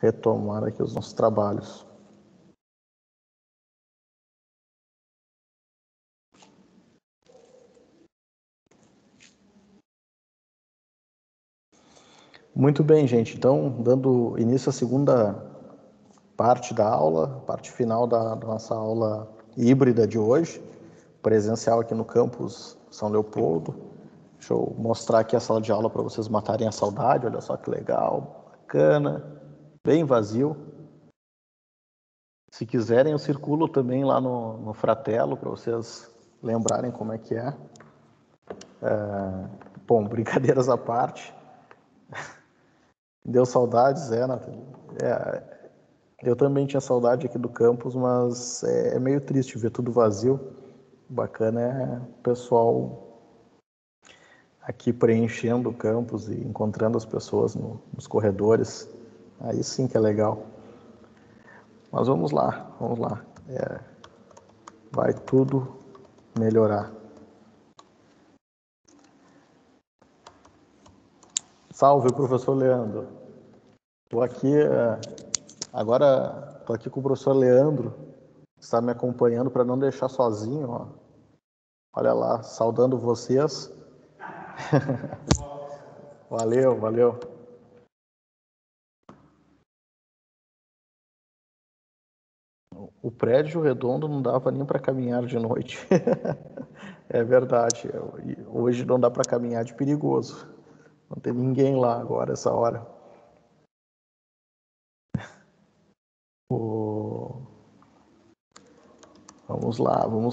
retomar aqui os nossos trabalhos. Muito bem, gente. Então, dando início à segunda parte da aula, parte final da nossa aula híbrida de hoje, presencial aqui no campus São Leopoldo. Deixa eu mostrar aqui a sala de aula para vocês matarem a saudade. Olha só que legal, bacana, bem vazio. Se quiserem, eu circulo também lá no Fratello para vocês lembrarem como é que é. Bom, brincadeiras à parte. Deu saudades, Nathalie? Eu também tinha saudade aqui do campus, mas é meio triste ver tudo vazio. O bacana é o pessoal aqui preenchendo o campus e encontrando as pessoas nos corredores. Aí sim que é legal. Mas vamos lá. Vai tudo melhorar. Salve, professor Leandro. Estou aqui agora, estou aqui com o professor Leandro, que está me acompanhando para não deixar sozinho. Ó. Olha lá, saudando vocês. Valeu. O prédio redondo não dava nem para caminhar de noite. É verdade. Hoje não dá para caminhar de perigoso. Não tem ninguém lá agora, essa hora. Vamos lá. Vou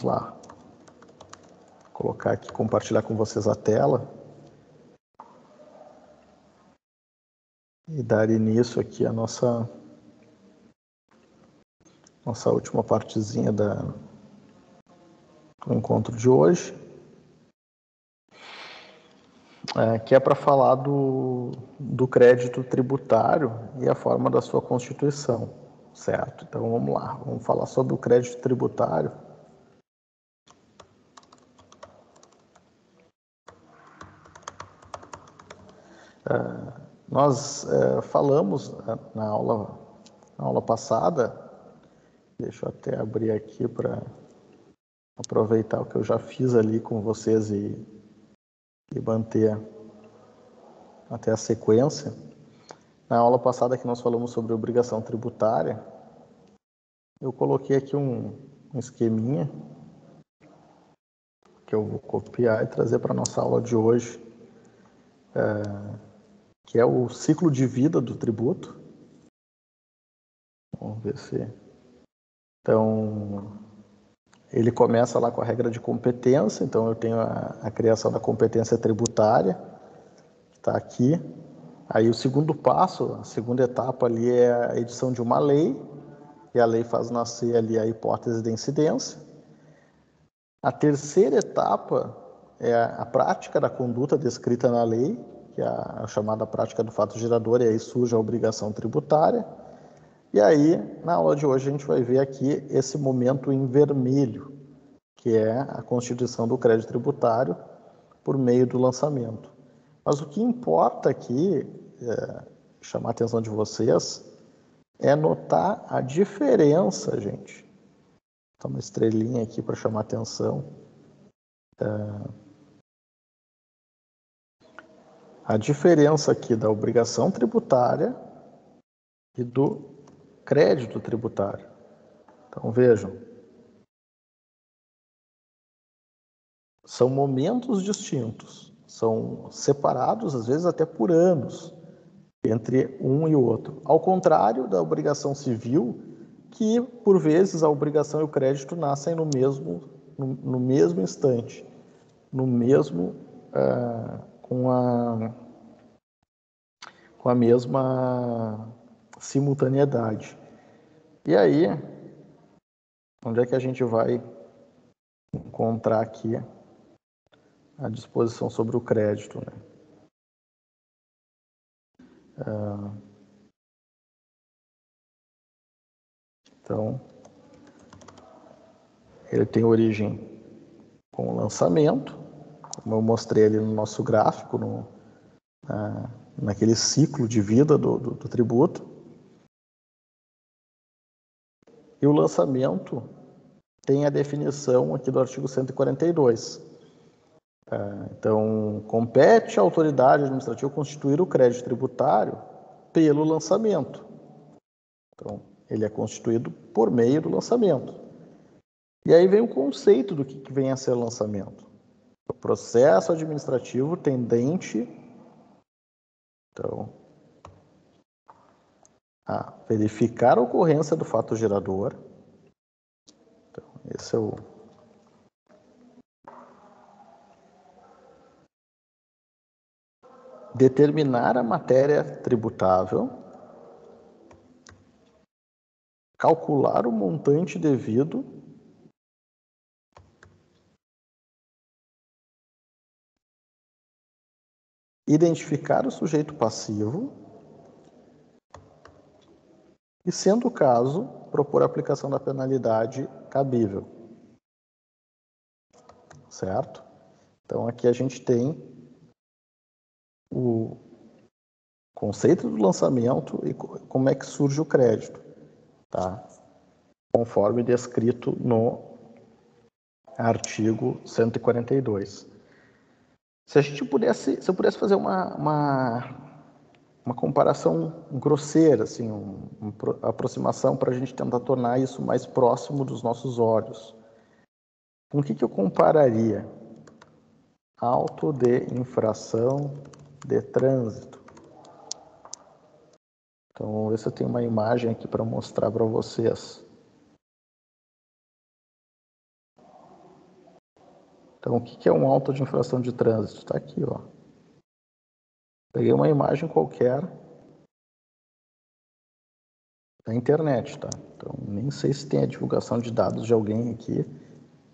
colocar aqui, compartilhar com vocês a tela. E dar início aqui à nossa última partezinha do encontro de hoje. Que é para falar do crédito tributário e a forma da sua constituição, certo? Então vamos lá, vamos falar sobre o crédito tributário. Nós falamos na aula passada, deixa eu até abrir aqui para aproveitar o que eu já fiz ali com vocês e manter até a sequência. Na aula passada que nós falamos sobre obrigação tributária, eu coloquei aqui um esqueminha que eu vou copiar e trazer para a nossa aula de hoje, que é o ciclo de vida do tributo. Vamos ver se... Então, ele começa lá com a regra de competência, então eu tenho a criação da competência tributária, que está aqui. Aí o segundo passo, a segunda etapa ali é a edição de uma lei, e a lei faz nascer ali a hipótese de incidência. A terceira etapa é a prática da conduta descrita na lei, que é a chamada prática do fato gerador, e aí surge a obrigação tributária. E aí, na aula de hoje, a gente vai ver aqui esse momento em vermelho, que é a constituição do crédito tributário por meio do lançamento. Mas o que importa aqui, chamar a atenção de vocês, é notar a diferença, gente. Então, uma estrelinha aqui para chamar a atenção. A diferença aqui da obrigação tributária e do crédito tributário. Então, vejam. São momentos distintos. São separados, às vezes até por anos, entre um e o outro. Ao contrário da obrigação civil, que, por vezes, a obrigação e o crédito nascem no mesmo instante, com a mesma simultaneidade. E aí, onde é que a gente vai encontrar aqui a disposição sobre o crédito, né? Então, ele tem origem com o lançamento, como eu mostrei ali no nosso gráfico, naquele ciclo de vida do tributo. E o lançamento tem a definição aqui do artigo 142. Então, compete à autoridade administrativa constituir o crédito tributário pelo lançamento. Então, ele é constituído por meio do lançamento. E aí vem o conceito do que vem a ser lançamento. O processo administrativo tendente, então, a verificar a ocorrência do fato gerador. Então, esse é o determinar a matéria tributável, calcular o montante devido, identificar o sujeito passivo e, sendo o caso, propor a aplicação da penalidade cabível. Certo? Então, aqui a gente tem o conceito do lançamento e como é que surge o crédito, tá? Conforme descrito no artigo 142. Se eu pudesse fazer uma comparação grosseira, assim, uma aproximação para a gente tentar tornar isso mais próximo dos nossos olhos, com o que eu compararia? Auto de infração de trânsito. Então, vamos ver se eu tenho uma imagem aqui para mostrar para vocês. Então, o que é um auto de infração de trânsito? Está aqui, ó. Peguei uma imagem qualquer da internet, tá? Então, nem sei se tem a divulgação de dados de alguém aqui.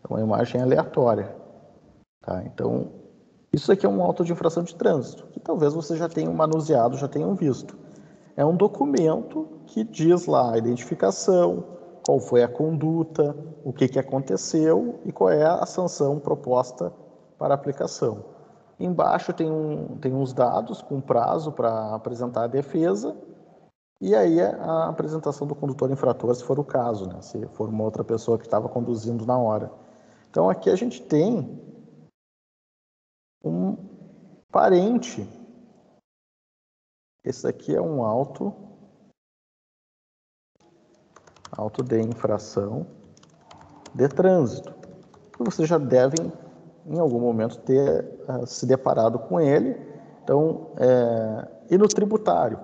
É uma imagem aleatória, tá? Então, isso aqui é um auto de infração de trânsito, que talvez você já tenha manuseado, já tenham visto. É um documento que diz lá a identificação, qual foi a conduta, o que aconteceu e qual é a sanção proposta para aplicação. Embaixo tem uns dados com prazo para apresentar a defesa e aí a apresentação do condutor infrator, se for o caso, né? Se for uma outra pessoa que estava conduzindo na hora. Então, aqui a gente tem um parente. Esse aqui é um auto de infração de trânsito. Vocês já devem, em algum momento, ter se deparado com ele. Então, e no tributário?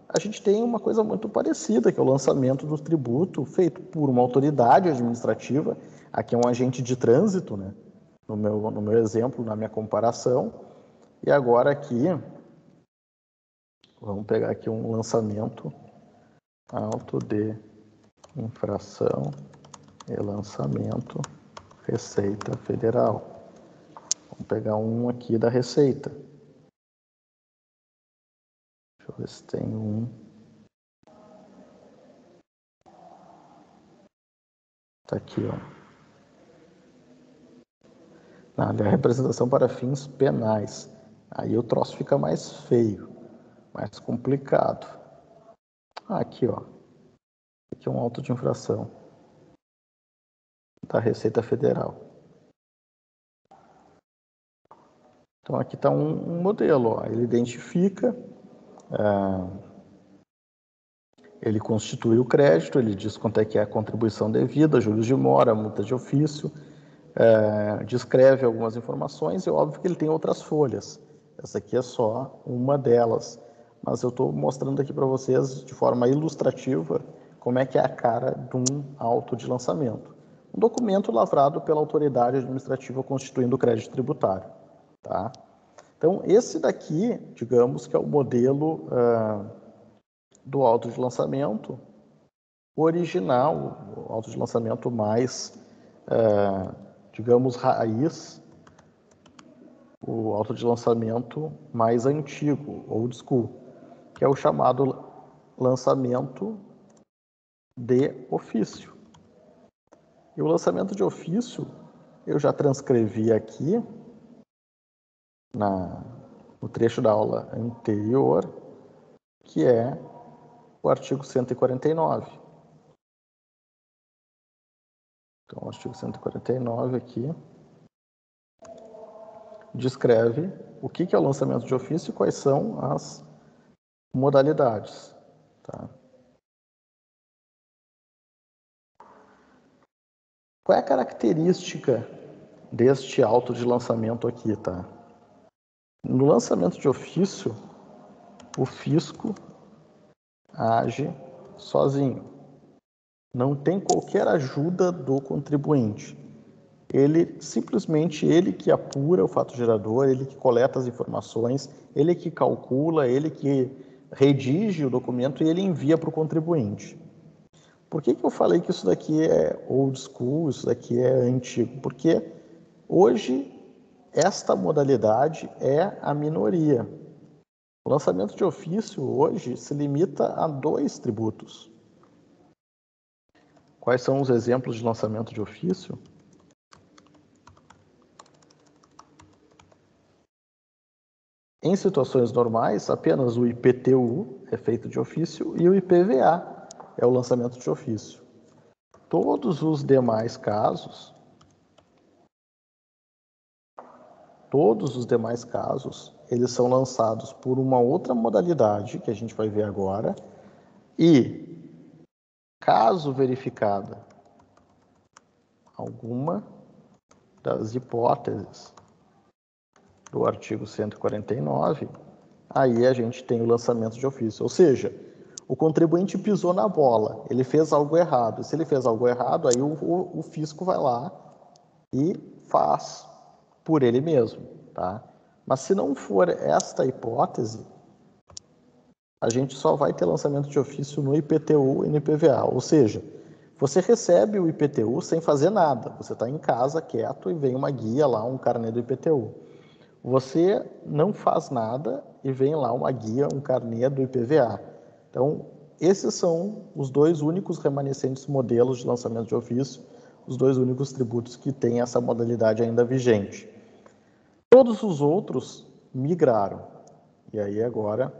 A gente tem uma coisa muito parecida, que é o lançamento do tributo feito por uma autoridade administrativa. Aqui é um agente de trânsito, né? No meu exemplo, na minha comparação. E agora aqui, vamos pegar aqui um lançamento auto de infração e lançamento Receita Federal. Vamos pegar um aqui da Receita. Deixa eu ver se tem um. Tá aqui, ó. É a representação para fins penais. Aí o troço fica mais feio, mais complicado. Aqui, ó. Aqui é um auto de infração da Receita Federal. Então aqui está um modelo, ó. Ele identifica, ele constitui o crédito, ele diz quanto é que é a contribuição devida, juros de mora, multa de ofício, descreve algumas informações e óbvio que ele tem outras folhas. Essa aqui é só uma delas, mas eu estou mostrando aqui para vocês de forma ilustrativa como é que é a cara de um auto de lançamento. Um documento lavrado pela autoridade administrativa constituindo o crédito tributário. Tá? Então, esse daqui, digamos que é o modelo do auto de lançamento original, o auto de lançamento mais, digamos, raiz, o auto de lançamento mais antigo, old school, que é o chamado lançamento de ofício. E o lançamento de ofício eu já transcrevi aqui no trecho da aula anterior, que é o artigo 149. Então, o artigo 149 aqui descreve o que é o lançamento de ofício e quais são as modalidades. Tá? Qual é a característica deste auto de lançamento aqui? Tá? No lançamento de ofício, o fisco age sozinho. Não tem qualquer ajuda do contribuinte. Ele simplesmente ele que apura o fato gerador, ele que coleta as informações, ele que calcula, ele que redige o documento e ele envia para o contribuinte. Por que eu falei que isso daqui é old school, isso daqui é antigo? Porque hoje esta modalidade é a minoria. O lançamento de ofício hoje se limita a 2 tributos. Quais são os exemplos de lançamento de ofício? Em situações normais, apenas o IPTU é feito de ofício e o IPVA é o lançamento de ofício. Todos os demais casos, eles são lançados por uma outra modalidade que a gente vai ver agora e, caso verificada alguma das hipóteses do artigo 149, aí a gente tem o lançamento de ofício. Ou seja, o contribuinte pisou na bola, ele fez algo errado. Se ele fez algo errado, aí o fisco vai lá e faz por ele mesmo. Tá? Mas se não for esta hipótese, a gente só vai ter lançamento de ofício no IPTU e no IPVA. Ou seja, você recebe o IPTU sem fazer nada. Você está em casa, quieto, e vem uma guia lá, um carnê do IPTU. Você não faz nada e vem lá uma guia, um carnê do IPVA. Então, esses são os 2 únicos remanescentes modelos de lançamento de ofício, os 2 únicos tributos que têm essa modalidade ainda vigente. Todos os outros migraram. E aí agora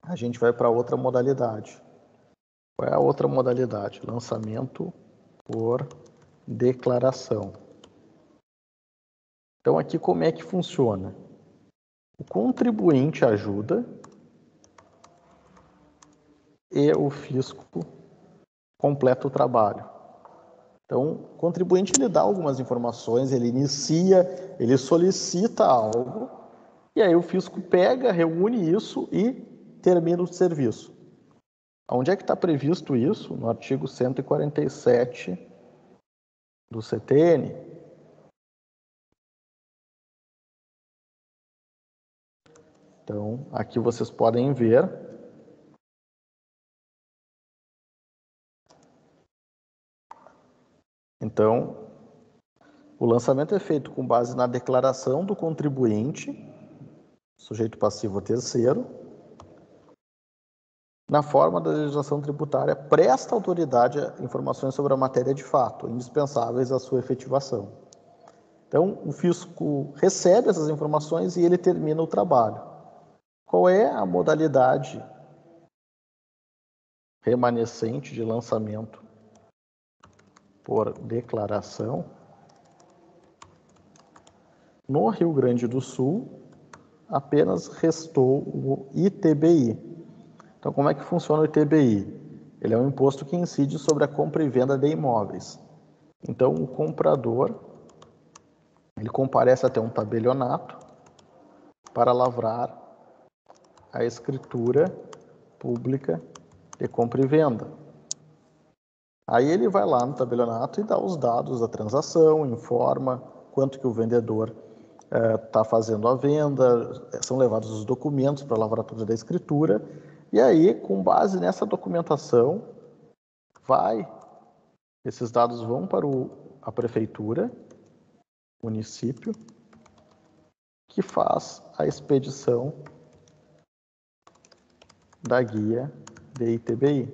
a gente vai para outra modalidade. Qual é a outra modalidade? Lançamento por declaração. Então, aqui como é que funciona? O contribuinte ajuda e o fisco completa o trabalho. Então, o contribuinte ele dá algumas informações, ele inicia, ele solicita algo, e aí o fisco pega, reúne isso e termina o serviço. Onde é que está previsto isso? No artigo 147 do CTN. Então, aqui vocês podem ver. Então, o lançamento é feito com base na declaração do contribuinte, sujeito passivo ou terceiro, na forma da legislação tributária, presta à autoridade informações sobre a matéria de fato, indispensáveis à sua efetivação. Então, o fisco recebe essas informações e ele termina o trabalho. Qual é a modalidade remanescente de lançamento por declaração? No Rio Grande do Sul, apenas restou o ITBI. Então, como é que funciona o ITBI? Ele é um imposto que incide sobre a compra e venda de imóveis. Então, o comprador, ele comparece até um tabelionato para lavrar a escritura pública de compra e venda. Aí ele vai lá no tabelionato e dá os dados da transação, informa quanto que o vendedor está fazendo a venda, são levados os documentos para a lavratura da escritura, e aí, com base nessa documentação, esses dados vão para a prefeitura, município, que faz a expedição da guia de ITBI.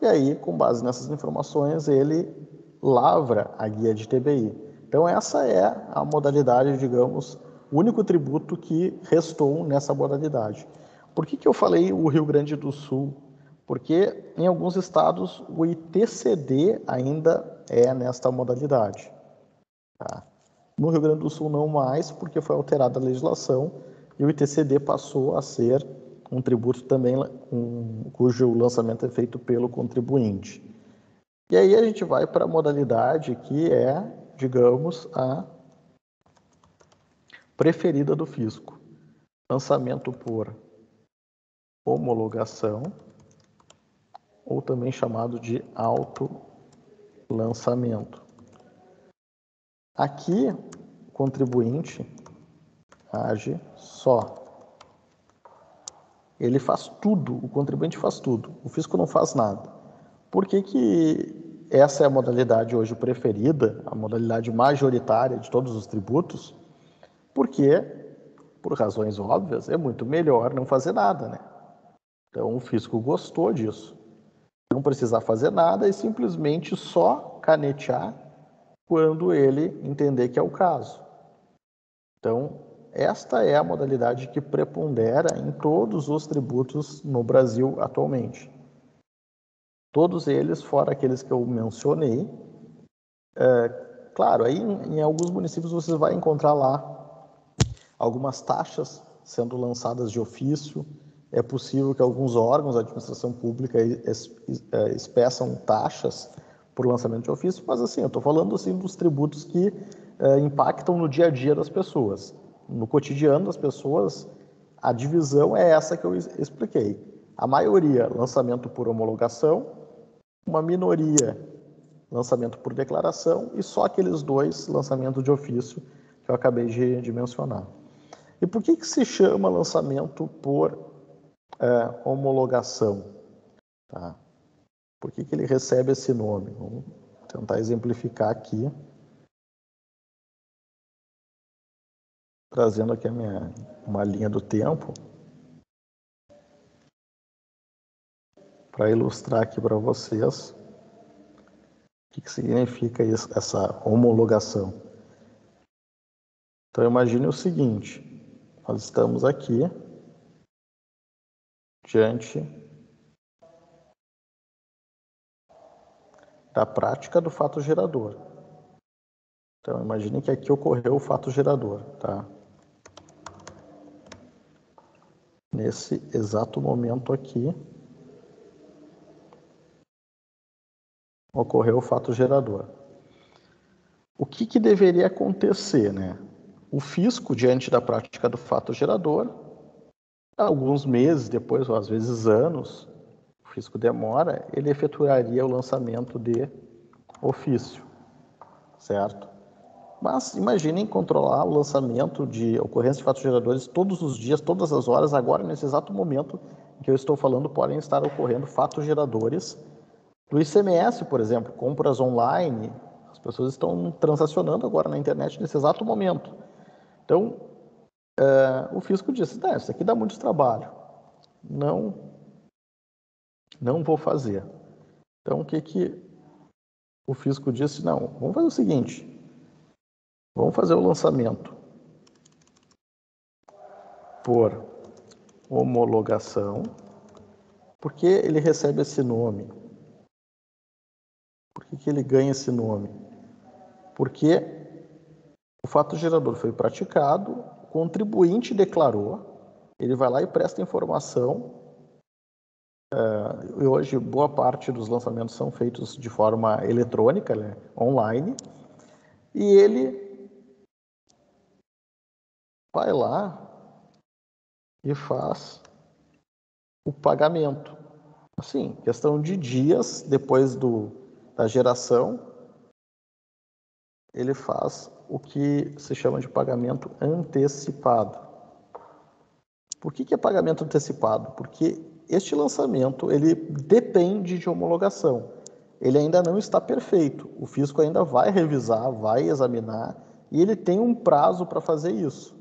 E aí, com base nessas informações, ele lavra a guia de ITBI. Então, essa é a modalidade, digamos, o único tributo que restou nessa modalidade. Por que eu falei o Rio Grande do Sul? Porque em alguns estados o ITCD ainda é nesta modalidade. Tá? No Rio Grande do Sul não mais, porque foi alterada a legislação e o ITCD passou a ser um tributo também cujo lançamento é feito pelo contribuinte. E aí a gente vai para a modalidade que é, digamos, a preferida do fisco. Lançamento por homologação, ou também chamado de autolançamento. Aqui, o contribuinte age só. Ele faz tudo, o contribuinte faz tudo, o fisco não faz nada. Por que essa é a modalidade hoje preferida, a modalidade majoritária de todos os tributos? Porque, por razões óbvias, é muito melhor não fazer nada, né? Então o fisco gostou disso. Não precisar fazer nada e simplesmente só canetear quando ele entender que é o caso. Então, esta é a modalidade que prepondera em todos os tributos no Brasil atualmente. Todos eles, fora aqueles que eu mencionei. Claro, aí em alguns municípios você vai encontrar lá algumas taxas sendo lançadas de ofício. É possível que alguns órgãos da administração pública expeçam taxas por lançamento de ofício, mas assim, eu estou falando assim dos tributos que impactam no dia a dia das pessoas. No cotidiano das pessoas, a divisão é essa que eu expliquei. A maioria, lançamento por homologação, uma minoria, lançamento por declaração, e só aqueles dois, lançamento de ofício, que eu acabei de mencionar. E por que se chama lançamento por homologação? Tá? Por que ele recebe esse nome? Vamos tentar exemplificar aqui, trazendo aqui uma linha do tempo, para ilustrar aqui para vocês o que significa isso, essa homologação. Então imagine o seguinte, nós estamos aqui diante da prática do fato gerador. Então imagine que aqui ocorreu o fato gerador, tá? Nesse exato momento aqui, ocorreu o fato gerador. O que deveria acontecer, né? O fisco, diante da prática do fato gerador, alguns meses depois, ou às vezes anos, o fisco demora, ele efetuaria o lançamento de ofício, certo? Mas imaginem controlar o lançamento de ocorrência de fatos geradores todos os dias, todas as horas. Agora, nesse exato momento em que eu estou falando, podem estar ocorrendo fatos geradores do ICMS, por exemplo, compras online. As pessoas estão transacionando agora na internet nesse exato momento. Então, o fisco disse, isso aqui dá muito trabalho, não vou fazer. Então, o que o fisco disse? Não, vamos fazer o seguinte, vamos fazer o lançamento por homologação. Por que ele recebe esse nome? Por que ele ganha esse nome? Porque o fato gerador foi praticado, o contribuinte declarou, ele vai lá e presta informação. E hoje, boa parte dos lançamentos são feitos de forma eletrônica, né, online, e ele vai lá e faz o pagamento. Assim, questão de dias depois da geração, ele faz o que se chama de pagamento antecipado. Por que é pagamento antecipado? Porque este lançamento ele depende de homologação. Ele ainda não está perfeito. O fisco ainda vai revisar, vai examinar e ele tem um prazo para fazer isso.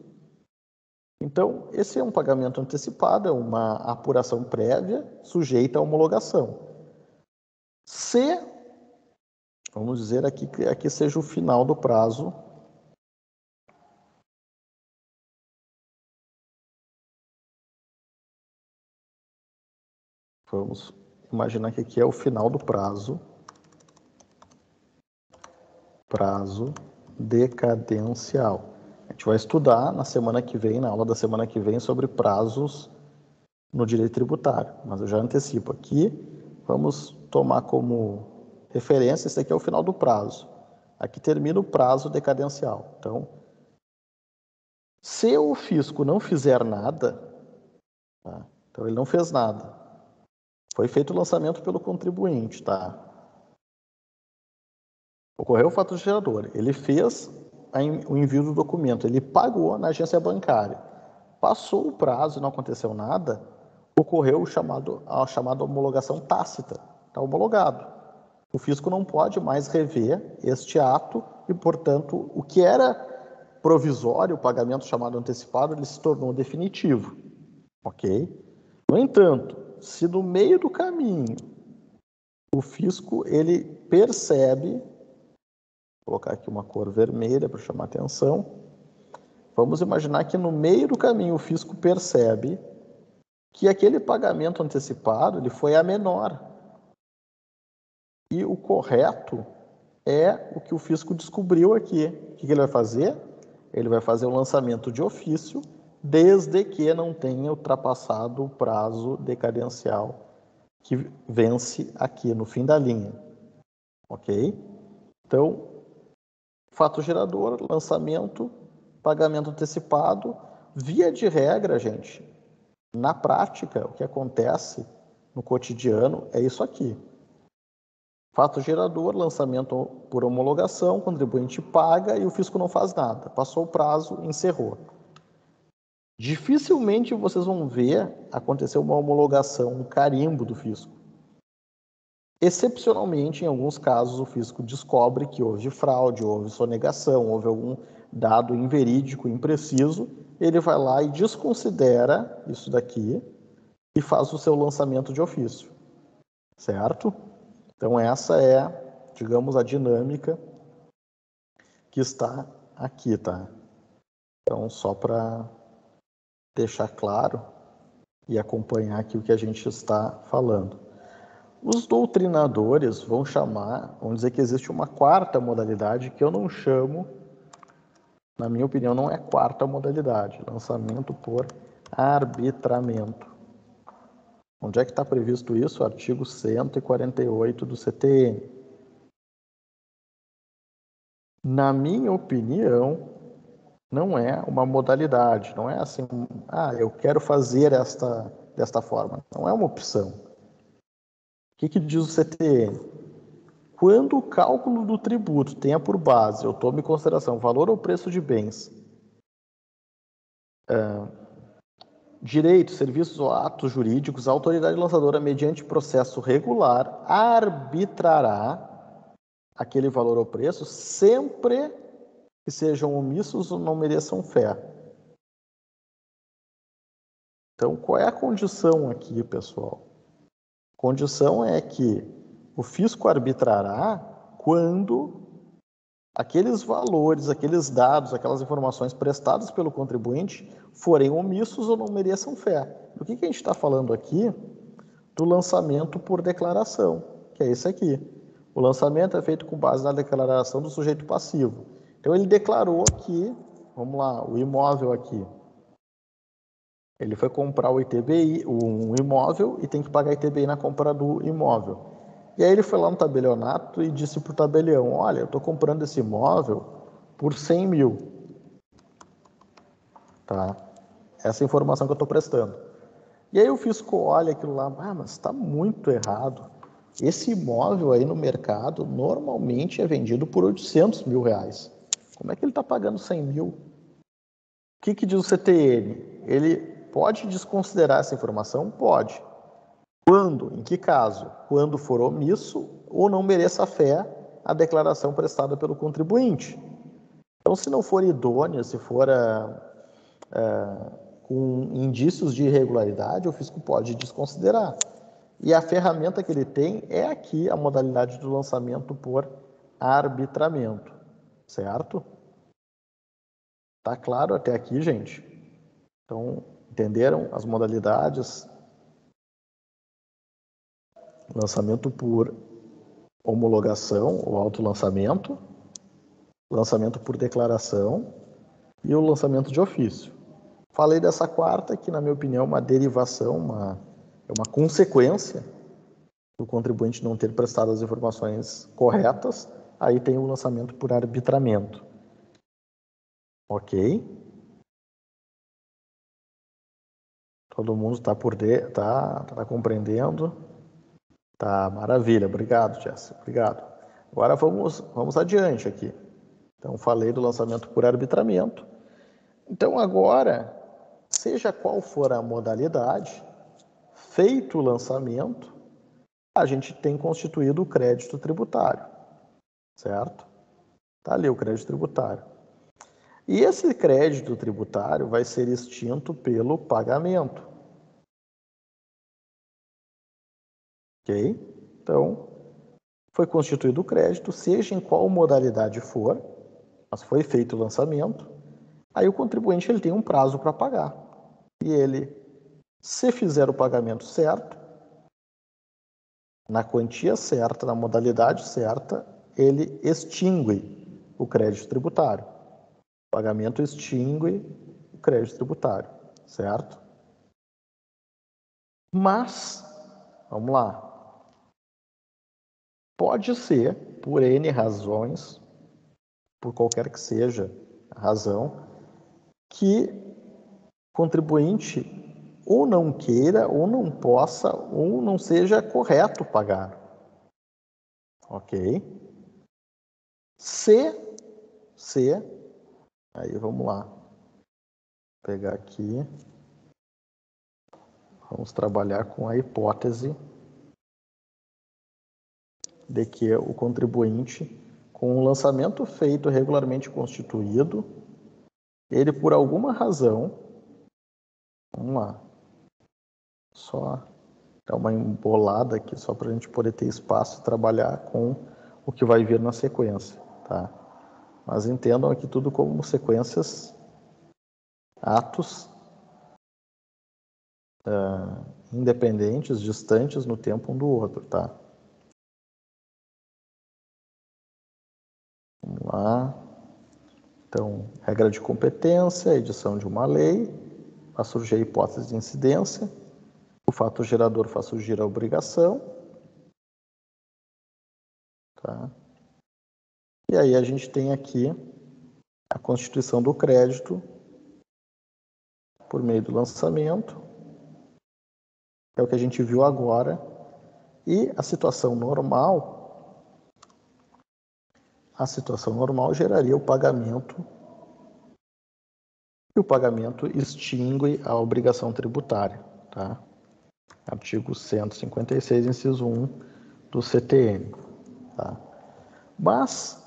Então, esse é um pagamento antecipado, é uma apuração prévia sujeita à homologação. Se, vamos dizer aqui que aqui seja o final do prazo, vamos imaginar que aqui é o final do prazo prazo decadencial. A gente vai estudar na semana que vem, na aula da semana que vem, sobre prazos no direito tributário, mas eu já antecipo aqui, vamos tomar como referência, esse aqui é o final do prazo. Aqui termina o prazo decadencial. Então, se o fisco não fizer nada, tá? Então ele não fez nada, foi feito o lançamento pelo contribuinte, tá? Ocorreu o fato gerador, ele fez o envio do documento, ele pagou na agência bancária, passou o prazo e não aconteceu nada, ocorreu a chamada homologação tácita, está homologado. O fisco não pode mais rever este ato e, portanto, o que era provisório, o pagamento chamado antecipado, ele se tornou definitivo, ok? No entanto, se no meio do caminho o fisco ele percebe, vou colocar aqui uma cor vermelha para chamar atenção, vamos imaginar que no meio do caminho o fisco percebe que aquele pagamento antecipado ele foi a menor. E o correto é o que o fisco descobriu aqui. O que ele vai fazer? Ele vai fazer o lançamento de ofício, desde que não tenha ultrapassado o prazo decadencial que vence aqui no fim da linha. Ok? Então, fato gerador, lançamento, pagamento antecipado. Via de regra, gente, na prática, o que acontece no cotidiano é isso aqui. Fato gerador, lançamento por homologação, contribuinte paga e o fisco não faz nada. Passou o prazo, encerrou. Dificilmente vocês vão ver acontecer uma homologação, um carimbo do fisco. Excepcionalmente, em alguns casos, o fisco descobre que houve fraude, houve sonegação, houve algum dado inverídico, impreciso, ele vai lá e desconsidera isso daqui e faz o seu lançamento de ofício, certo? Então essa é, digamos, a dinâmica que está aqui, tá? Então só para deixar claro e acompanhar aqui o que a gente está falando. Os doutrinadores vão dizer que existe uma quarta modalidade que eu não chamo, na minha opinião, não é quarta modalidade, lançamento por arbitramento. Onde é que está previsto isso? Artigo 148 do CTN. Na minha opinião, não é uma modalidade, não é assim, eu quero fazer desta forma. Não é uma opção. O que diz o CTN? Quando o cálculo do tributo tenha por base, eu tomo em consideração valor ou preço de bens, direitos, serviços ou atos jurídicos, a autoridade lançadora, mediante processo regular, arbitrará aquele valor ou preço sempre que sejam omissos ou não mereçam fé. Então, qual é a condição aqui, pessoal? A condição é que o fisco arbitrará quando aqueles valores, aqueles dados, aquelas informações prestadas pelo contribuinte forem omissos ou não mereçam fé. Do que a gente está falando aqui? Do lançamento por declaração, que é esse aqui. O lançamento é feito com base na declaração do sujeito passivo. Então, ele declarou que, vamos lá, o imóvel aqui. Ele foi comprar o ITBI, um imóvel, e tem que pagar ITBI na compra do imóvel. E aí ele foi lá no tabelionato e disse para o tabelião, olha, eu estou comprando esse imóvel por 100 mil. Tá? Essa é a informação que eu estou prestando. E aí o fisco olha aquilo lá, mas está muito errado. Esse imóvel aí no mercado normalmente é vendido por 800 mil reais. Como é que ele está pagando 100 mil? O que diz o CTN? Ele pode desconsiderar essa informação? Pode. Quando? Em que caso? Quando for omisso ou não mereça fé a declaração prestada pelo contribuinte. Então, se não for idônea, se for com indícios de irregularidade, o fisco pode desconsiderar. E a ferramenta que ele tem é aqui a modalidade do lançamento por arbitramento, certo? Tá claro até aqui, gente? Então, entenderam as modalidades? Lançamento por homologação ou autolançamento. lançamento por declaração e o lançamento de ofício. Falei dessa quarta, que na minha opinião é uma derivação, é uma consequência do contribuinte não ter prestado as informações corretas. Aí tem o lançamento por arbitramento. Ok? Todo mundo está tá compreendendo? Tá, maravilha. Obrigado, Jess. Obrigado. Agora vamos adiante aqui. Então, falei do lançamento por arbitramento. Então, agora, seja qual for a modalidade, feito o lançamento, a gente tem constituído o crédito tributário, certo? Está ali o crédito tributário. E esse crédito tributário vai ser extinto pelo pagamento. Ok? Então, foi constituído o crédito, seja em qual modalidade for, mas foi feito o lançamento, aí o contribuinte ele tem um prazo para pagar. E ele, se fizer o pagamento certo, na quantia certa, na modalidade certa, ele extingue o crédito tributário. O pagamento extingue o crédito tributário, certo? Mas, vamos lá, pode ser, por N razões, por qualquer que seja a razão, que o contribuinte ou não queira, ou não possa, ou não seja correto pagar. Ok? Se, aí vamos lá, vou pegar aqui, vamos trabalhar com a hipótese de que o contribuinte, com o lançamento feito regularmente constituído, ele por alguma razão, vamos lá, só dar uma embolada aqui, só para a gente poder ter espaço e trabalhar com o que vai vir na sequência, tá? Mas entendam aqui tudo como sequências, atos independentes, distantes no tempo um do outro, tá? Vamos lá. Então, regra de competência, edição de uma lei, vai surgir a hipótese de incidência, o fato gerador faz surgir a obrigação, tá? E aí a gente tem aqui a constituição do crédito por meio do lançamento, é o que a gente viu agora, e a situação normal geraria o pagamento, e o pagamento extingue a obrigação tributária, tá? Artigo 156, inciso 1 do CTN, tá? Mas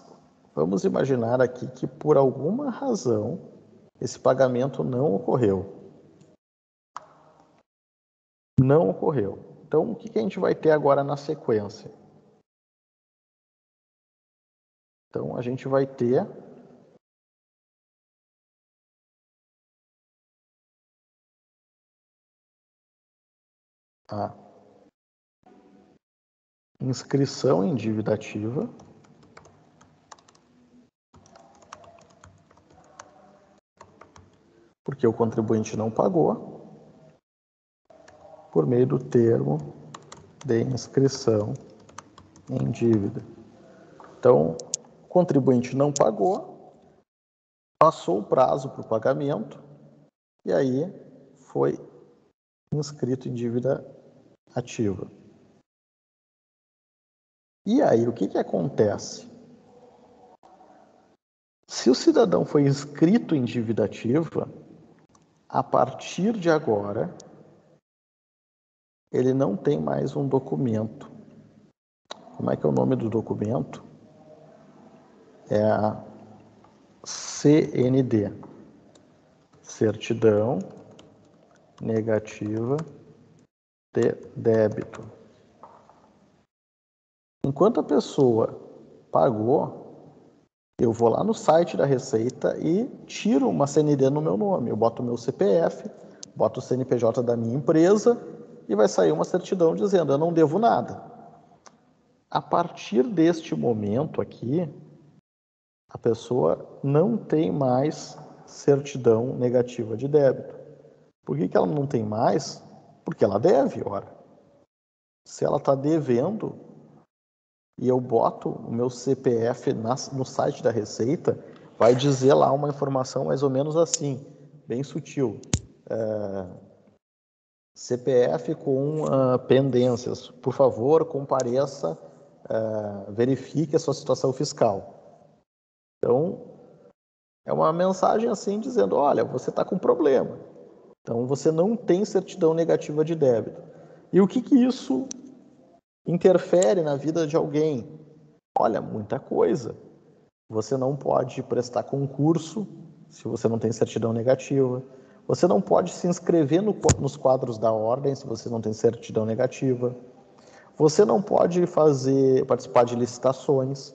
vamos imaginar aqui que por alguma razão esse pagamento não ocorreu. Não ocorreu. Então, o que a gente vai ter agora na sequência? Então, a gente vai ter a inscrição em dívida ativa, porque o contribuinte não pagou, por meio do termo de inscrição em dívida. Então, o contribuinte não pagou, passou o prazo para o pagamento, e aí foi inscrito em dívida ativa. E aí, o que acontece? Se o cidadão foi inscrito em dívida ativa, a partir de agora, ele não tem mais um documento. Como é que é o nome do documento? É a CND, Certidão Negativa de Débito. Enquanto a pessoa pagou, eu vou lá no site da Receita e tiro uma CND no meu nome. Eu boto o meu CPF, boto o CNPJ da minha empresa e vai sair uma certidão dizendo: eu não devo nada. A partir deste momento aqui, a pessoa não tem mais certidão negativa de débito. Por que ela não tem mais? Porque ela deve, ora. Se ela está devendo e eu boto o meu CPF no site da Receita, vai dizer lá uma informação mais ou menos assim, bem sutil. CPF com pendências. Por favor, compareça, verifique a sua situação fiscal. Então, é uma mensagem assim dizendo, olha, você está com problema. Então, você não tem certidão negativa de débito. E o que isso interfere na vida de alguém? Olha, muita coisa. Você não pode prestar concurso se você não tem certidão negativa. Você não pode se inscrever nos quadros da ordem se você não tem certidão negativa. Você não pode participar de licitações.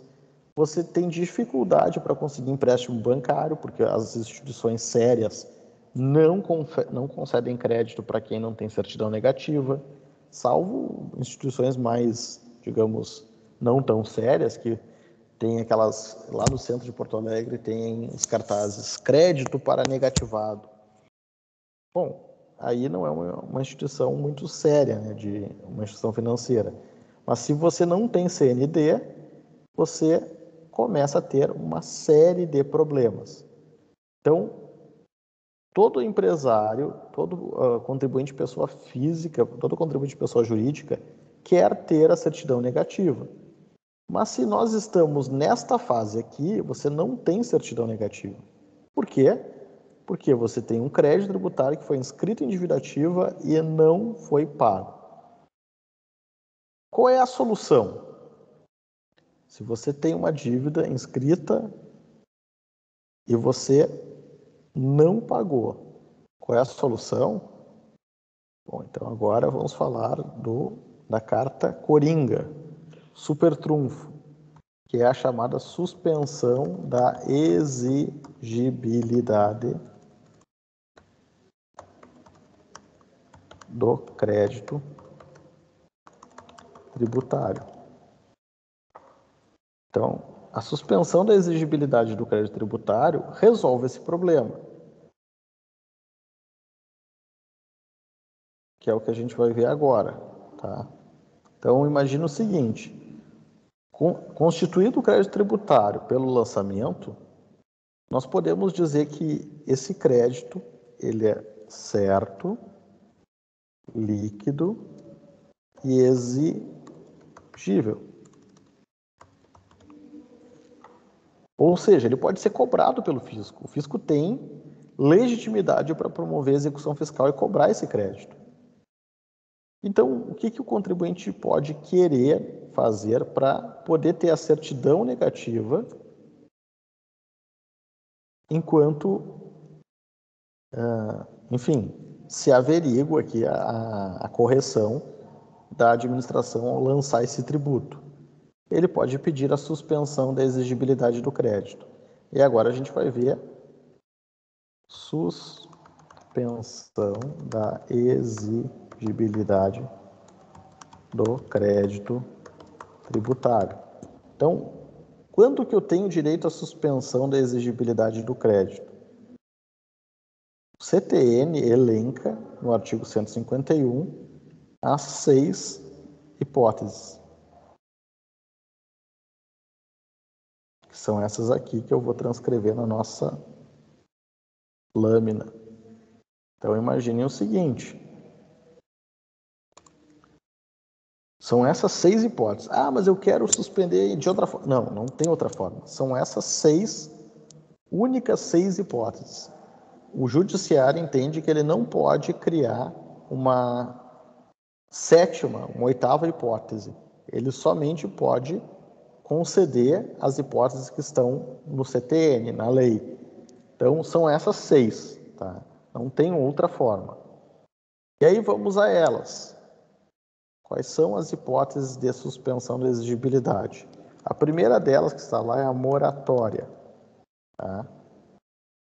Você tem dificuldade para conseguir empréstimo bancário, porque as instituições sérias não concedem crédito para quem não tem certidão negativa, salvo instituições mais, digamos, não tão sérias, que tem aquelas, lá no centro de Porto Alegre, tem os cartazes, crédito para negativado. Bom, aí não é uma instituição muito séria, né, uma instituição financeira. Mas se você não tem CND, você começa a ter uma série de problemas. Então, todo empresário, todo contribuinte pessoa física, todo contribuinte pessoa jurídica quer ter a certidão negativa. Mas se nós estamos nesta fase aqui, você não tem certidão negativa. Por quê? Porque você tem um crédito tributário que foi inscrito em dívida ativa e não foi pago. Qual é a solução? Se você tem uma dívida inscrita e você não pagou, qual é a solução? Bom, então agora vamos falar da carta coringa, super trunfo, que é a chamada suspensão da exigibilidade do crédito tributário. Então, a suspensão da exigibilidade do crédito tributário resolve esse problema, que é o que a gente vai ver agora, tá? Então, imagina o seguinte: constituído o crédito tributário pelo lançamento, nós podemos dizer que esse crédito ele é certo, líquido e exigível. Ou seja, ele pode ser cobrado pelo fisco. O fisco tem legitimidade para promover a execução fiscal e cobrar esse crédito. Então, o que o contribuinte pode querer fazer para poder ter a certidão negativa enquanto, enfim, se averigua aqui a correção da administração ao lançar esse tributo? Ele pode pedir a suspensão da exigibilidade do crédito. E agora a gente vai ver suspensão da exigibilidade do crédito tributário. Então, quando que eu tenho direito à suspensão da exigibilidade do crédito? O CTN elenca, no artigo 151, as 6 hipóteses. Que são essas aqui que eu vou transcrever na nossa lâmina. Então, imaginem o seguinte. São essas 6 hipóteses. Ah, mas eu quero suspender de outra forma. Não, não tem outra forma. São essas únicas 6 hipóteses. O judiciário entende que ele não pode criar uma 7ª, uma 8ª hipótese. Ele somente pode conceder as hipóteses que estão no CTN, na lei. Então, são essas 6, tá? Não tem outra forma. E aí vamos a elas. Quais são as hipóteses de suspensão da exigibilidade? A primeira delas que está lá é a moratória, tá?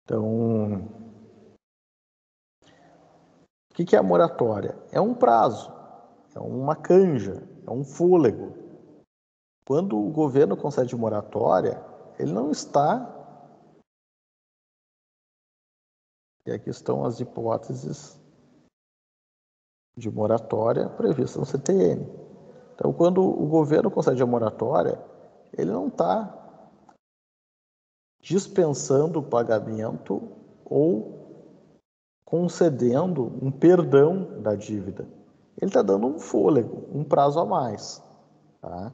Então, o que é a moratória? É um prazo, é uma canja, é um fôlego. Quando o governo concede moratória, ele não está... E aqui estão as hipóteses de moratória previstas no CTN. Então, quando o governo concede a moratória, ele não está dispensando o pagamento ou concedendo um perdão da dívida. Ele está dando um fôlego, um prazo a mais. Tá?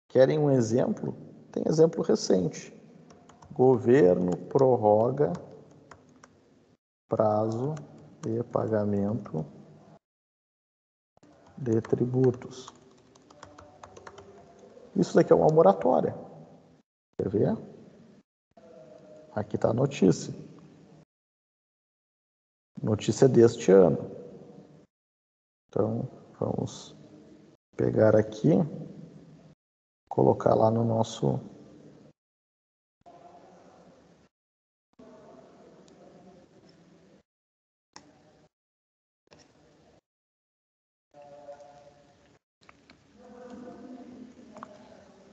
Querem um exemplo? Tem exemplo recente. Governo prorroga prazo de pagamento de tributos. Isso daqui é uma moratória. Quer ver? Aqui está a notícia. Notícia deste ano. Então, vamos pegar aqui, colocar lá no nosso...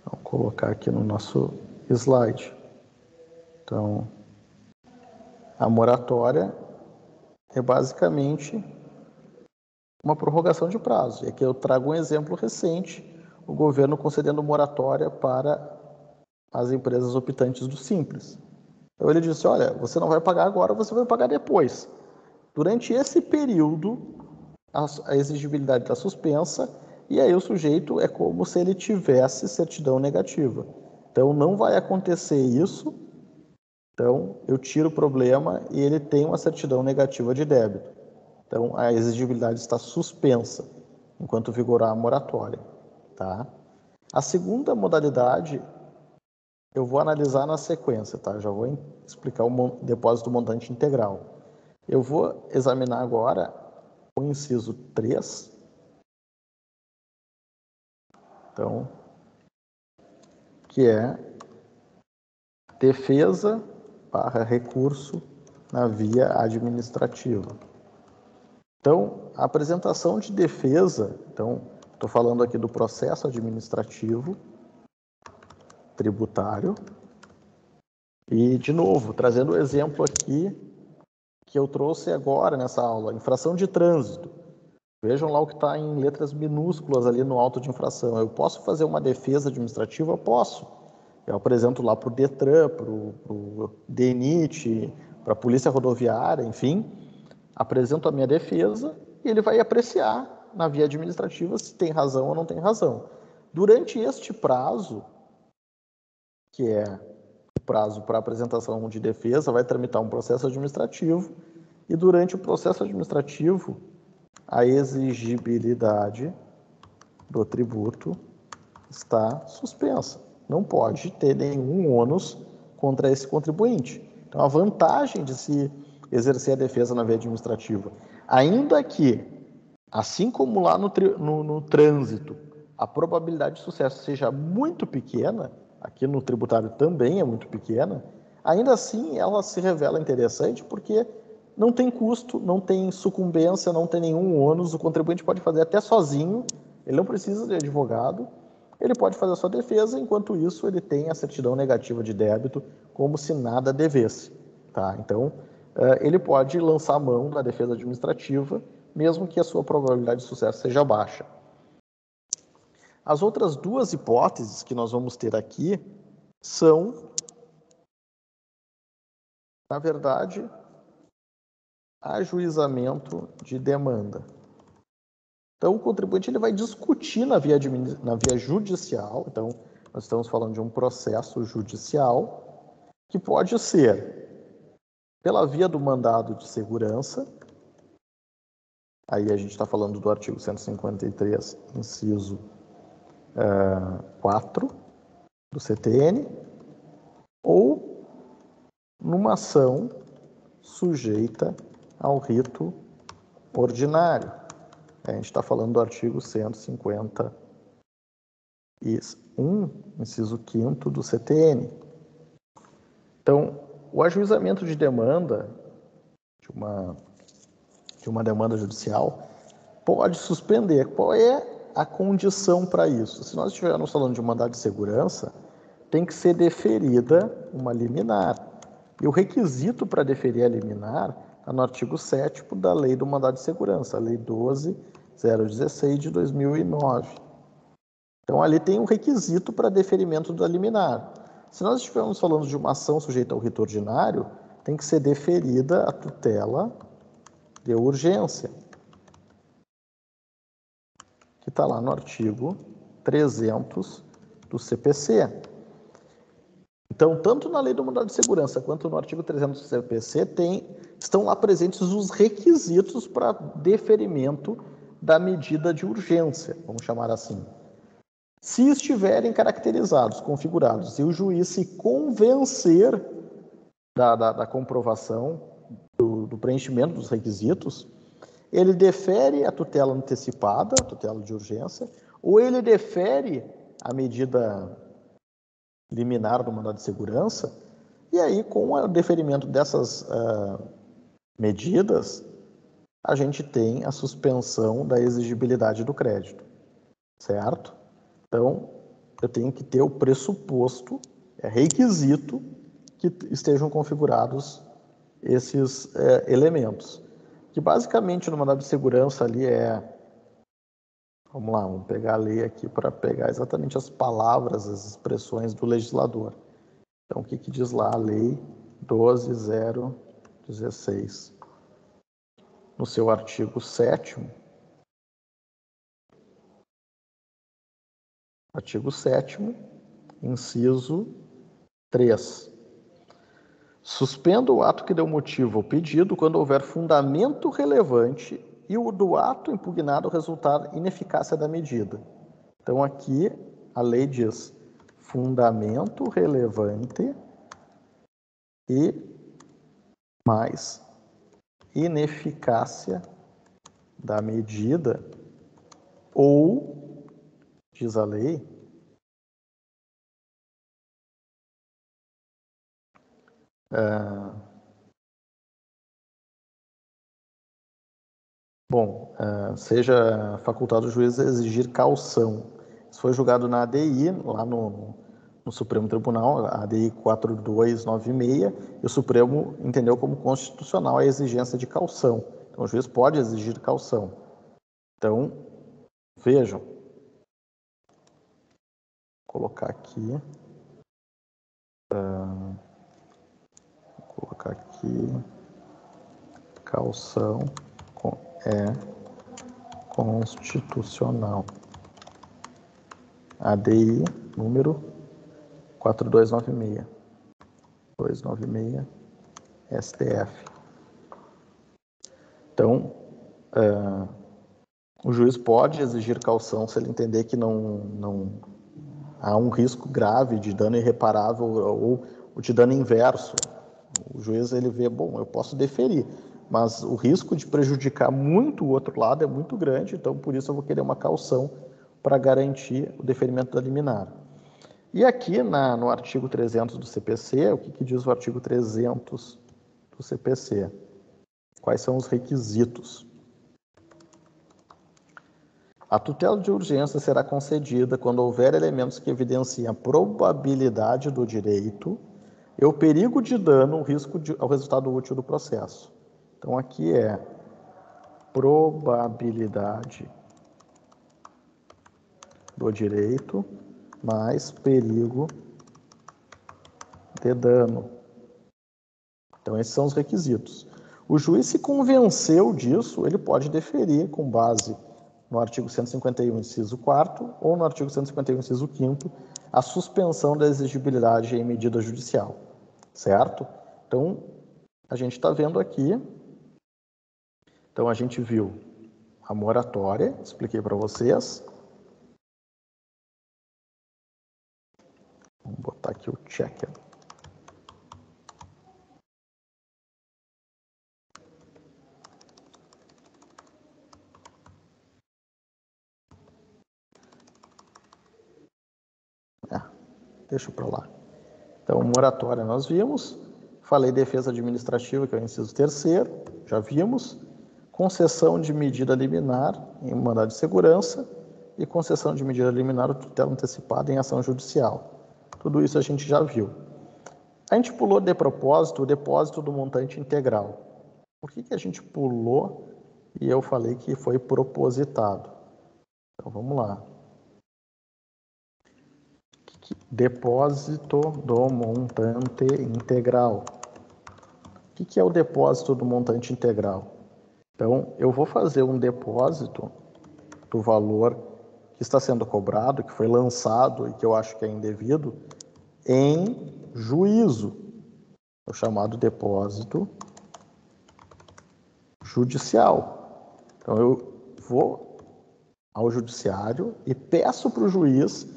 Vamos colocar aqui no nosso slide. Então, a moratória é basicamente uma prorrogação de prazo. E aqui eu trago um exemplo recente, o governo concedendo moratória para as empresas optantes do Simples. Então ele disse, olha, você não vai pagar agora, você vai pagar depois. Durante esse período, a exigibilidade está suspensa e aí o sujeito é como se ele tivesse certidão negativa. Então não vai acontecer isso, então eu tiro o problema e ele tem uma certidão negativa de débito. Então a exigibilidade está suspensa enquanto vigorar a moratória. Tá? A segunda modalidade eu vou analisar na sequência, tá? Já vou explicar o depósito montante integral. Eu vou examinar agora o inciso 3. Então, que é defesa barra recurso na via administrativa. Então, a apresentação de defesa, então, estou falando aqui do processo administrativo tributário e, de novo, trazendo o exemplo aqui que eu trouxe agora nessa aula, infração de trânsito. Vejam lá o que está em letras minúsculas ali no auto de infração. Eu posso fazer uma defesa administrativa? Posso. Eu apresento lá para o DETRAN, para o DENIT, para a Polícia Rodoviária, enfim, apresento a minha defesa e ele vai apreciar na via administrativa se tem razão ou não tem razão. Durante este prazo, que é o prazo para apresentação de defesa, vai tramitar um processo administrativo e durante o processo administrativo, a exigibilidade do tributo está suspensa. Não pode ter nenhum ônus contra esse contribuinte. Então, a vantagem de se exercer a defesa na via administrativa, ainda que, assim como lá no trânsito, a probabilidade de sucesso seja muito pequena, aqui no tributário também é muito pequena, ainda assim ela se revela interessante porque não tem custo, não tem sucumbência, não tem nenhum ônus, o contribuinte pode fazer até sozinho, ele não precisa de advogado, ele pode fazer a sua defesa, enquanto isso ele tem a certidão negativa de débito como se nada devesse. Tá? Então, ele pode lançar mão da defesa administrativa, mesmo que a sua probabilidade de sucesso seja baixa. As outras duas hipóteses que nós vamos ter aqui são, na verdade, ajuizamento de demanda. Então, o contribuinte ele vai discutir na via judicial, então, nós estamos falando de um processo judicial, que pode ser pela via do mandado de segurança, aí a gente está falando do artigo 153, inciso 4 do CTN, ou numa ação sujeita ao rito ordinário. A gente está falando do artigo 151, inciso 5º do CTN. Então, o ajuizamento de demanda, de uma demanda judicial, pode suspender. Qual é a condição para isso? Se nós estivermos falando de um mandado de segurança, tem que ser deferida uma liminar. E o requisito para deferir a liminar está no artigo 7º da Lei do Mandado de Segurança, a Lei 12.016 de 2009. Então, ali tem um requisito para deferimento da liminar. Se nós estivermos falando de uma ação sujeita ao rito ordinário, tem que ser deferida a tutela de urgência, que está lá no artigo 300 do CPC. Então, tanto na Lei do Mandado de Segurança quanto no artigo 300 do CPC estão lá presentes os requisitos para deferimento da medida de urgência, vamos chamar assim. Se estiverem caracterizados, configurados, e o juiz se convencer da comprovação, do preenchimento dos requisitos, ele defere a tutela antecipada, a tutela de urgência, ou ele defere a medida liminar do mandado de segurança, e aí, com o deferimento dessas medidas, a gente tem a suspensão da exigibilidade do crédito, certo? Então, eu tenho que ter o pressuposto, é requisito, que estejam configurados esses elementos. Que basicamente no mandado de segurança ali vamos lá, vamos pegar a lei aqui para pegar exatamente as palavras, as expressões do legislador. Então, o que diz lá a lei 12.016? No seu artigo 7º, inciso 3. Suspenda o ato que deu motivo ao pedido quando houver fundamento relevante e o do ato impugnado resultar ineficácia da medida. Então, aqui a lei diz fundamento relevante e mais ineficácia da medida, ou, diz a lei, seja facultado ao juiz a exigir caução. Isso foi julgado na ADI, lá no Supremo Tribunal, a ADI 4296, e o Supremo entendeu como constitucional a exigência de caução. Então, o juiz pode exigir caução. Então, vejam. Vou colocar aqui. Caução é constitucional. ADI número 4296. 296 STF. Então, o juiz pode exigir caução se ele entender que não há um risco grave de dano irreparável ou de dano inverso. O juiz ele vê, eu posso deferir, mas o risco de prejudicar muito o outro lado é muito grande, então por isso eu vou querer uma caução para garantir o deferimento da liminar. E aqui no artigo 300 do CPC, o que diz o artigo 300 do CPC? Quais são os requisitos? A tutela de urgência será concedida quando houver elementos que evidenciem a probabilidade do direito e o perigo de dano, o risco ao resultado útil do processo. Então, aqui é probabilidade do direito mais perigo de dano. Então, esses são os requisitos. O juiz se convenceu disso, ele pode deferir com base no artigo 151, inciso 4º, ou no artigo 151, inciso 5º, a suspensão da exigibilidade em medida judicial, certo? Então, a gente está vendo aqui, então a gente viu a moratória, expliquei para vocês. Vamos botar aqui o checker. Deixa para lá. Então, moratória nós vimos. Falei defesa administrativa, que é o inciso 3º, já vimos. Concessão de medida liminar em mandado de segurança e concessão de medida liminar ou tutela antecipada em ação judicial. tudo isso a gente já viu. A gente pulou de propósito o depósito do montante integral. Por que a gente pulou e eu falei que foi propositado? Então vamos lá. Depósito do montante integral. O que é o depósito do montante integral? Então, eu vou fazer um depósito do valor que está sendo cobrado, que foi lançado e que eu acho que é indevido, em juízo, o chamado depósito judicial. Então, eu vou ao judiciário e peço para o juiz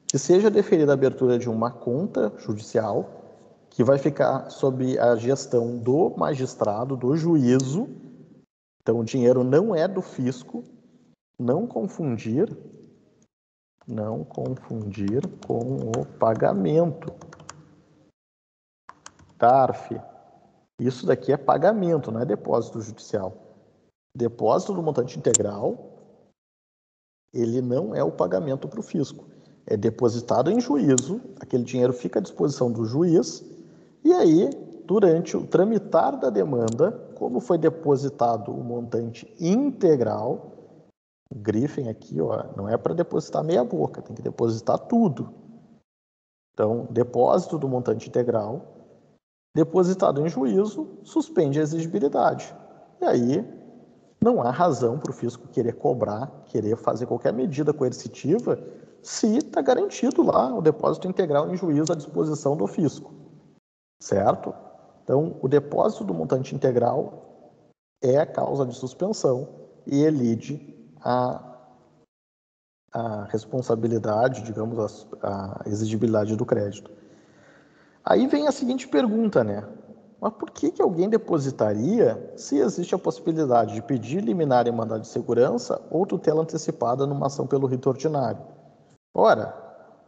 que seja deferida a abertura de uma conta judicial que vai ficar sob a gestão do magistrado, do juízo. Então, o dinheiro não é do fisco, não confundir com o pagamento. DARF. Isso daqui é pagamento, não é depósito judicial. Depósito do montante integral, ele não é o pagamento para o fisco. É depositado em juízo, aquele dinheiro fica à disposição do juiz, e aí, durante o tramitar da demanda, como foi depositado o montante integral, o grifem aqui, ó, não é para depositar meia boca, tem que depositar tudo. Então, depósito do montante integral, depositado em juízo, suspende a exigibilidade. E aí, não há razão para o fisco querer cobrar, querer fazer qualquer medida coercitiva, se está garantido lá o depósito integral em juízo à disposição do fisco. Certo? Então, o depósito do montante integral é a causa de suspensão e elide a responsabilidade, digamos, a exigibilidade do crédito. Aí vem a seguinte pergunta, né? Mas por que alguém depositaria se existe a possibilidade de pedir liminar em mandado de segurança ou tutela antecipada numa ação pelo rito ordinário? Ora,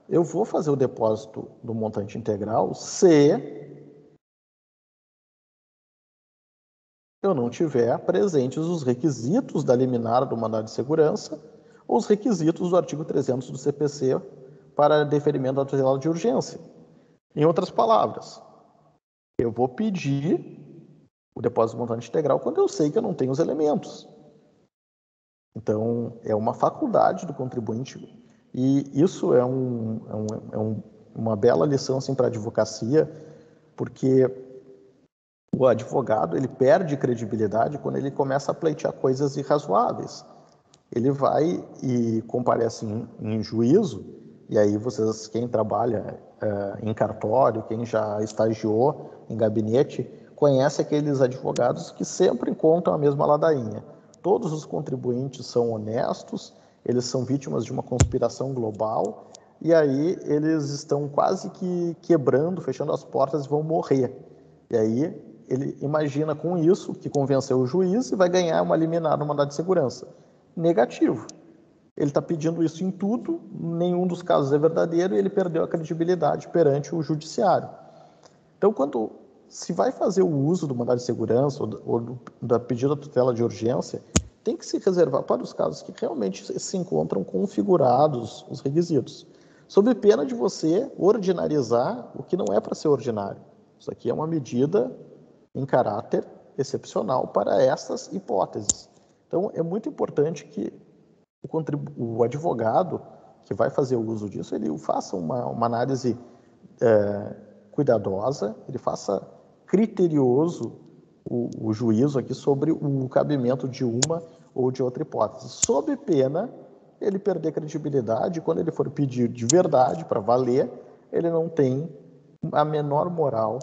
eu vou fazer o depósito do montante integral se eu não tiver presentes os requisitos da liminar do mandado de segurança ou os requisitos do artigo 300 do CPC para deferimento da tutela de urgência. Em outras palavras, eu vou pedir o depósito do montante integral quando eu sei que eu não tenho os elementos. Então, é uma faculdade do contribuinte e isso é uma bela lição assim, para a advocacia, porque o advogado ele perde credibilidade quando ele começa a pleitear coisas irrazoáveis. Ele vai e comparece em juízo, e aí vocês, quem trabalha em cartório, quem já estagiou em gabinete, conhece aqueles advogados que sempre contam a mesma ladainha. Todos os contribuintes são honestos, eles são vítimas de uma conspiração global, e aí eles estão quase que quebrando, fechando as portas e vão morrer. E aí ele imagina com isso que convenceu o juiz e vai ganhar uma liminar no mandado de segurança. Negativo. Ele está pedindo isso em tudo, nenhum dos casos é verdadeiro e ele perdeu a credibilidade perante o judiciário. Então, quando se vai fazer o uso do mandado de segurança ou da pedida da tutela de urgência, tem que se reservar para os casos que realmente se encontram configurados os requisitos, sob pena de você ordinarizar o que não é para ser ordinário. Isso aqui é uma medida em caráter excepcional para essas hipóteses. Então, é muito importante que o advogado que vai fazer o uso disso, ele faça uma análise cuidadosa, ele faça criterioso o juízo aqui sobre o cabimento de uma ou de outra hipótese, sob pena ele perder credibilidade. Quando ele for pedir de verdade para valer, ele não tem a menor moral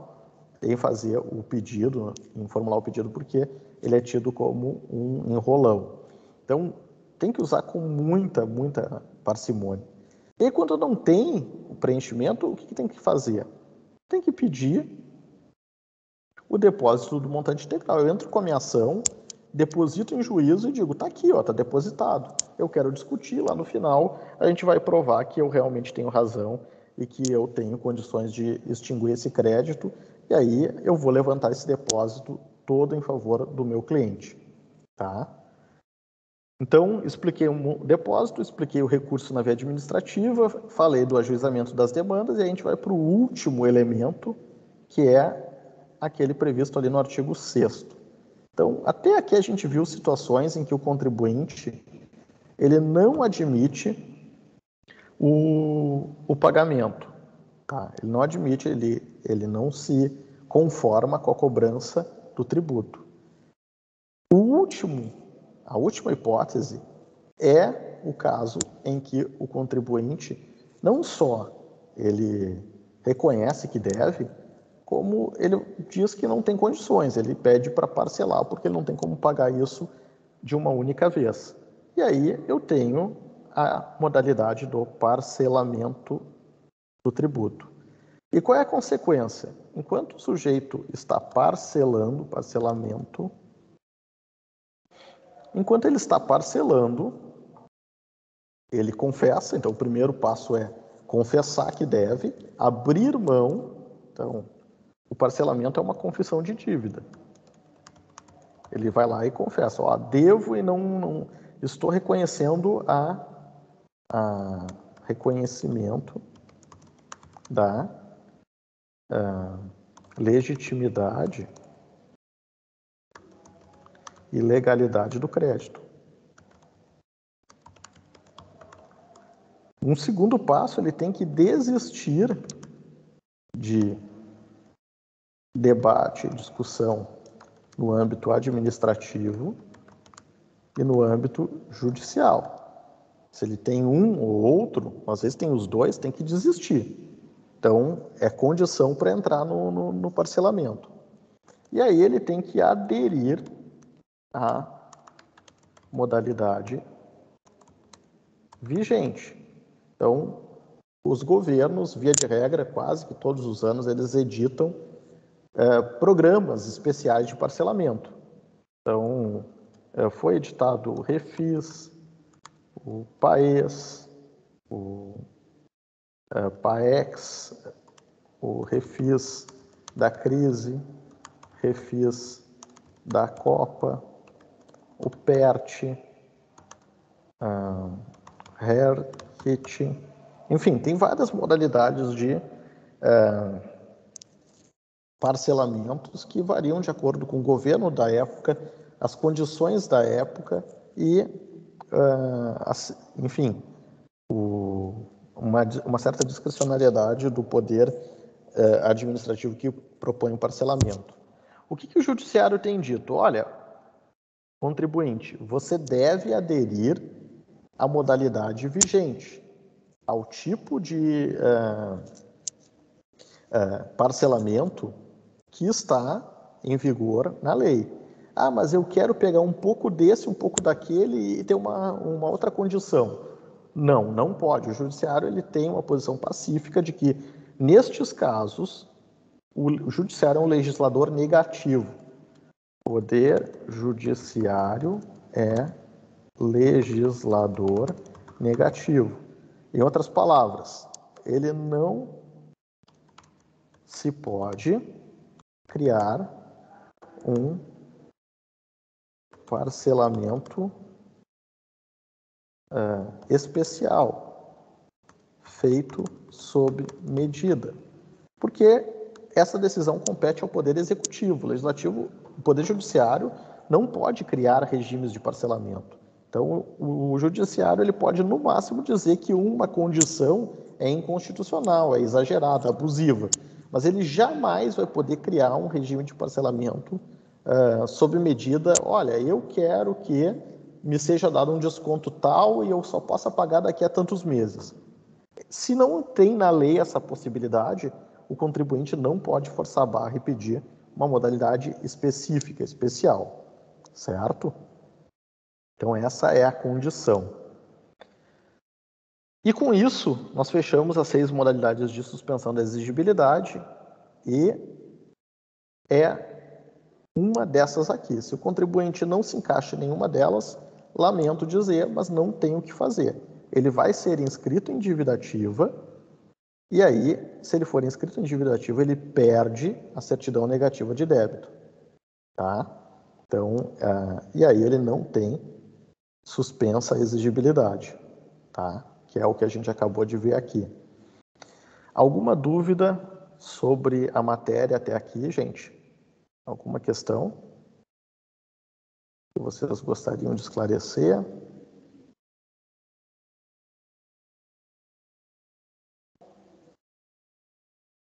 em fazer o pedido, em formular o pedido, porque ele é tido como um enrolão. Então, tem que usar com muita parcimônia. E quando não tem o preenchimento, o que tem que fazer? Tem que pedir o depósito do montante integral. Eu entro com a minha ação, deposito em juízo e digo, está aqui, está depositado. Eu quero discutir, lá no final a gente vai provar que eu realmente tenho razão e que eu tenho condições de extinguir esse crédito, e aí eu vou levantar esse depósito todo em favor do meu cliente. Tá? Então, expliquei um depósito, expliquei o recurso na via administrativa, falei do ajuizamento das demandas e a gente vai para o último elemento, que é aquele previsto ali no artigo 6º. Então, até aqui a gente viu situações em que o contribuinte ele não admite o pagamento. Tá? Ele não admite, ele não se conforma com a cobrança do tributo. A última hipótese é o caso em que o contribuinte não só ele reconhece que deve, como ele diz que não tem condições, ele pede para parcelar porque ele não tem como pagar isso de uma única vez. E aí eu tenho a modalidade do parcelamento do tributo. E qual é a consequência? Enquanto o sujeito está enquanto ele está parcelando, ele confessa, então o primeiro passo é confessar que deve, abrir mão, então o parcelamento é uma confissão de dívida. Ele vai lá e confessa, ó, devo e não estou reconhecendo a reconhecimento da legitimidade e legalidade do crédito. Um segundo passo, ele tem que desistir de debate, discussão no âmbito administrativo e no âmbito judicial. Se ele tem um ou outro, às vezes tem os dois, tem que desistir. Então, é condição para entrar no parcelamento. E aí ele tem que aderir à modalidade vigente. Então, os governos, via de regra, quase que todos os anos, eles editam programas especiais de parcelamento. Então, foi editado o Refis, o PAES, o PAEX, o Refis da crise, Refis da Copa, o PERT, HERKIT, enfim, tem várias modalidades de parcelamentos que variam de acordo com o governo da época, as condições da época e, enfim, uma certa discricionariedade do poder administrativo que propõe o parcelamento. O que o judiciário tem dito? Olha, contribuinte, você deve aderir à modalidade vigente, ao tipo de parcelamento que está em vigor na lei. Ah, mas eu quero pegar um pouco desse, um pouco daquele e ter uma outra condição. Não, não pode. O judiciário ele tem uma posição pacífica de que, nestes casos, o judiciário é um legislador negativo. O poder judiciário é legislador negativo. Em outras palavras, ele não se pode criar um parcelamento especial, feito sob medida, porque essa decisão compete ao Poder Executivo. O Legislativo, o Poder Judiciário não pode criar regimes de parcelamento. Então, o Judiciário ele pode, no máximo, dizer que uma condição é inconstitucional, é exagerada, abusiva, mas ele jamais vai poder criar um regime de parcelamento sob medida. Olha, eu quero que me seja dado um desconto tal e eu só possa pagar daqui a tantos meses. Se não tem na lei essa possibilidade, o contribuinte não pode forçar a barra e pedir uma modalidade específica, especial, certo? Então essa é a condição. E com isso, nós fechamos as 6 modalidades de suspensão da exigibilidade e é uma dessas aqui. Se o contribuinte não se encaixa em nenhuma delas, lamento dizer, mas não tem o que fazer. Ele vai ser inscrito em dívida ativa e aí, se ele for inscrito em dívida ativa, ele perde a certidão negativa de débito. Tá? Então, e aí ele não tem suspensa a exigibilidade, tá? Que é o que a gente acabou de ver aqui. Alguma dúvida sobre a matéria até aqui, gente? Alguma questão que vocês gostariam de esclarecer?